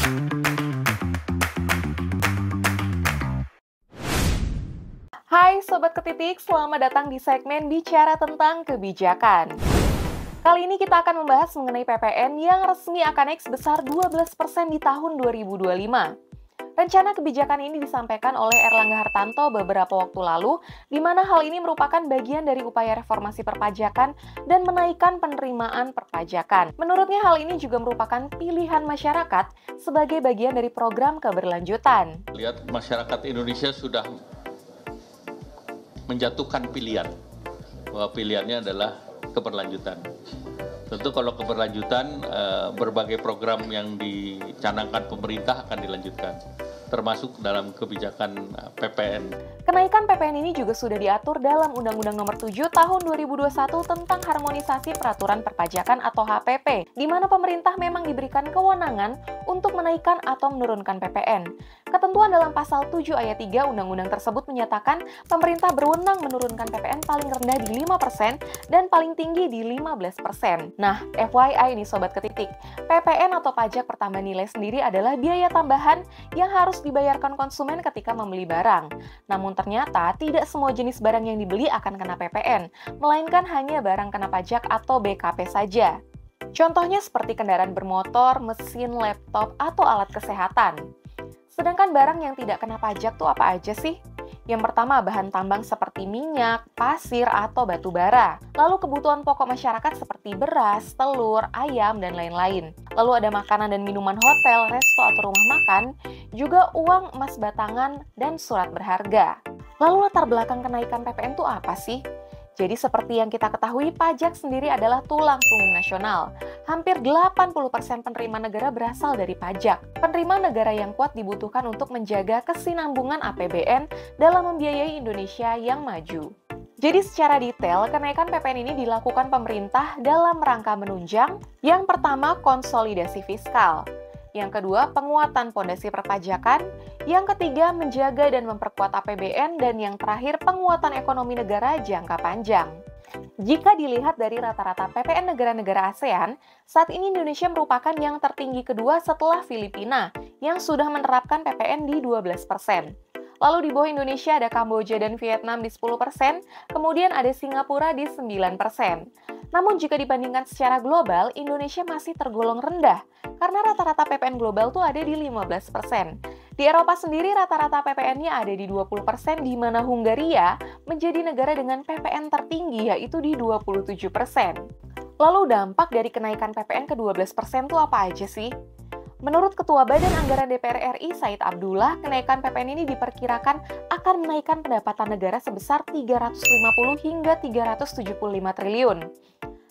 Hai Sobat Ketitik, selamat datang di segmen Bicara Tentang Kebijakan. Kali ini kita akan membahas mengenai PPN yang resmi akan naik sebesar 12% di tahun 2025. Rencana kebijakan ini disampaikan oleh Erlangga Hartarto beberapa waktu lalu, di mana hal ini merupakan bagian dari upaya reformasi perpajakan dan menaikkan penerimaan perpajakan. Menurutnya hal ini juga merupakan pilihan masyarakat sebagai bagian dari program keberlanjutan. Lihat masyarakat Indonesia sudah menjatuhkan pilihan, bahwa pilihannya adalah keberlanjutan. Tentu kalau keberlanjutan, berbagai program yang dicanangkan pemerintah akan dilanjutkan, termasuk dalam kebijakan PPN. Kenaikan PPN ini juga sudah diatur dalam Undang-Undang Nomor 7 Tahun 2021 tentang Harmonisasi Peraturan Perpajakan atau HPP, di mana pemerintah memang diberikan kewenangan untuk menaikkan atau menurunkan PPN. Ketentuan dalam pasal 7 ayat 3 undang-undang tersebut menyatakan pemerintah berwenang menurunkan PPN paling rendah di 5% dan paling tinggi di 15%. Nah, FYI nih Sobat Ketitik, PPN atau pajak pertambahan nilai sendiri adalah biaya tambahan yang harus dibayarkan konsumen ketika membeli barang. Namun ternyata tidak semua jenis barang yang dibeli akan kena PPN, melainkan hanya barang kena pajak atau BKP saja. Contohnya seperti kendaraan bermotor, mesin, laptop, atau alat kesehatan. Sedangkan barang yang tidak kena pajak tuh apa aja sih? Yang pertama, bahan tambang seperti minyak, pasir, atau batu bara. Lalu kebutuhan pokok masyarakat seperti beras, telur, ayam, dan lain-lain. Lalu ada makanan dan minuman hotel, resto, atau rumah makan, juga uang emas batangan, dan surat berharga. Lalu latar belakang kenaikan PPN itu apa sih? Jadi seperti yang kita ketahui, pajak sendiri adalah tulang punggung nasional. Hampir 80% penerimaan negara berasal dari pajak. Penerimaan negara yang kuat dibutuhkan untuk menjaga kesinambungan APBN dalam membiayai Indonesia yang maju. Jadi secara detail, kenaikan PPN ini dilakukan pemerintah dalam rangka menunjang yang pertama konsolidasi fiskal, yang kedua penguatan pondasi perpajakan, yang ketiga menjaga dan memperkuat APBN, dan yang terakhir penguatan ekonomi negara jangka panjang. Jika dilihat dari rata-rata PPN negara-negara ASEAN, saat ini Indonesia merupakan yang tertinggi kedua setelah Filipina yang sudah menerapkan PPN di 12%. Lalu di bawah Indonesia ada Kamboja dan Vietnam di 10%, kemudian ada Singapura di 9%. Namun jika dibandingkan secara global, Indonesia masih tergolong rendah karena rata-rata PPN global tuh ada di 15%. Di Eropa sendiri rata-rata PPN-nya ada di 20%, di mana Hungaria menjadi negara dengan PPN tertinggi yaitu di 27%. Lalu dampak dari kenaikan PPN ke 12% itu apa aja sih? Menurut Ketua Badan Anggaran DPR RI, Said Abdullah, kenaikan PPN ini diperkirakan akan menaikkan pendapatan negara sebesar 350 hingga 375 triliun.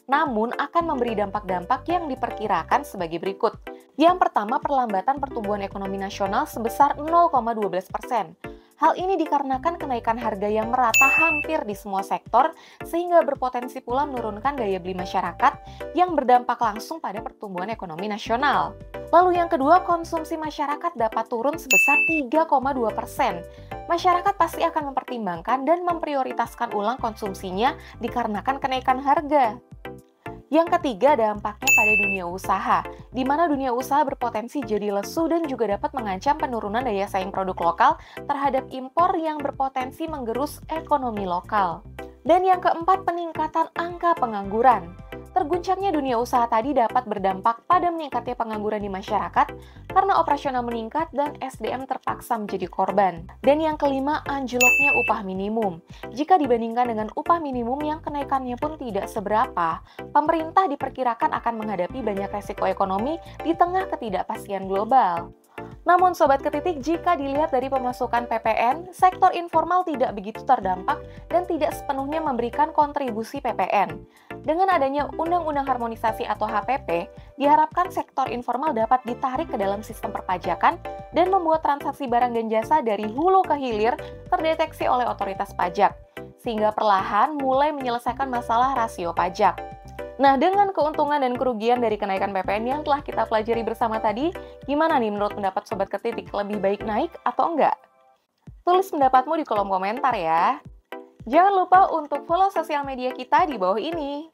Namun akan memberi dampak-dampak yang diperkirakan sebagai berikut. Yang pertama, perlambatan pertumbuhan ekonomi nasional sebesar 0,12%. Hal ini dikarenakan kenaikan harga yang merata hampir di semua sektor, sehingga berpotensi pula menurunkan daya beli masyarakat yang berdampak langsung pada pertumbuhan ekonomi nasional. Lalu yang kedua, konsumsi masyarakat dapat turun sebesar 3,2%. Masyarakat pasti akan mempertimbangkan dan memprioritaskan ulang konsumsinya dikarenakan kenaikan harga. Yang ketiga, dampaknya pada dunia usaha, di mana dunia usaha berpotensi jadi lesu dan juga dapat mengancam penurunan daya saing produk lokal terhadap impor yang berpotensi menggerus ekonomi lokal. Dan yang keempat, peningkatan angka pengangguran. Terguncangnya dunia usaha tadi dapat berdampak pada meningkatnya pengangguran di masyarakat karena operasional meningkat dan SDM terpaksa menjadi korban. Dan yang kelima, anjloknya upah minimum. Jika dibandingkan dengan upah minimum yang kenaikannya pun tidak seberapa, pemerintah diperkirakan akan menghadapi banyak resiko ekonomi di tengah ketidakpastian global. Namun Sobat Ketitik, jika dilihat dari pemasukan PPN, sektor informal tidak begitu terdampak dan tidak sepenuhnya memberikan kontribusi PPN. Dengan adanya Undang-Undang Harmonisasi atau HPP, diharapkan sektor informal dapat ditarik ke dalam sistem perpajakan dan membuat transaksi barang dan jasa dari hulu ke hilir terdeteksi oleh otoritas pajak, sehingga perlahan mulai menyelesaikan masalah rasio pajak. Nah, dengan keuntungan dan kerugian dari kenaikan PPN yang telah kita pelajari bersama tadi, gimana nih menurut pendapat Sobat Ketitik? Lebih baik naik atau enggak? Tulis pendapatmu di kolom komentar ya. Jangan lupa untuk follow sosial media kita di bawah ini.